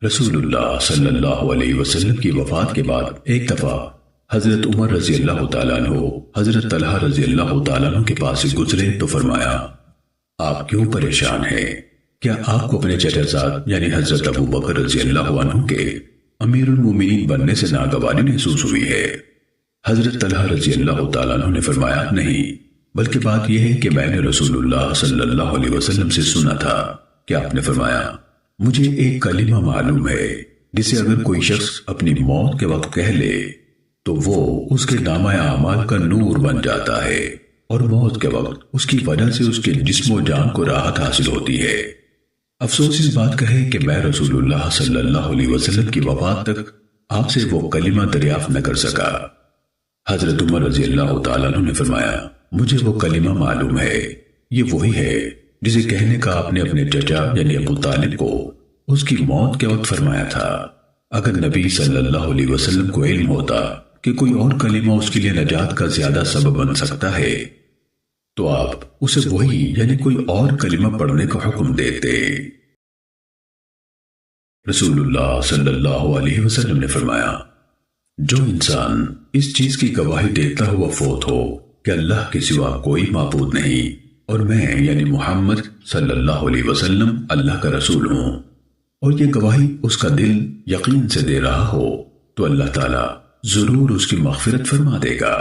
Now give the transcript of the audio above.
رسول اللہ صلی اللہ علیہ وسلم کی وفات کے بعد ایک دفعہ حضرت عمر رضی اللہ تعالیٰ عنہ حضرت طلحہ رضی اللہ تعالیٰ عنہ کے پاس سے گزرے تو فرمایا، آپ کیوں پریشان ہیں؟ کیا آپ کو اپنے چچا زاد یعنی حضرت ابو بکر رضی اللہ عنہ کے امیر المومنین بننے سے ناگواری محسوس ہوئی ہے؟ حضرت طلحہ رضی اللہ تعالیٰ عنہ نے فرمایا، نہیں، بلکہ بات یہ ہے کہ میں نے رسول اللہ صلی اللہ علیہ وسلم سے سنا تھا کہ آپ نے فرمایا، مجھے ایک کلمہ معلوم ہے جسے اگر کوئی شخص اپنی موت کے وقت کہہ لے تو وہ اس کے نامہ اعمال کا نور بن جاتا ہے اور موت کے وقت اس کی وجہ سے اس کے جسم و جان کو راحت حاصل ہوتی ہے۔ افسوس اس بات کا ہے کہ میں رسول اللہ صلی اللہ علیہ وسلم کی وفات تک آپ سے وہ کلمہ دریافت نہ کر سکا۔ حضرت عمر رضی اللہ تعالیٰ عنہ نے فرمایا، مجھے وہ کلمہ معلوم ہے، یہ وہی ہے جسے کہنے کا آپ نے اپنے چچا یعنی ابو طالب کو اس کی موت کے وقت فرمایا تھا۔ اگر نبی صلی اللہ علیہ وسلم کو علم ہوتا کہ کوئی اور کلمہ اس کے لیے نجات کا زیادہ سبب بن سکتا ہے تو آپ اسے وہی یعنی کوئی اور کلمہ پڑھنے کا حکم دیتے۔ رسول اللہ صلی اللہ علیہ وسلم نے فرمایا، جو انسان اس چیز کی گواہی دیتا ہوا فوت ہو کہ اللہ کے سوا کوئی معبود نہیں اور میں یعنی محمد صلی اللہ علیہ وسلم اللہ کا رسول ہوں، اور یہ گواہی اس کا دل یقین سے دے رہا ہو تو اللہ تعالیٰ ضرور اس کی مغفرت فرما دے گا۔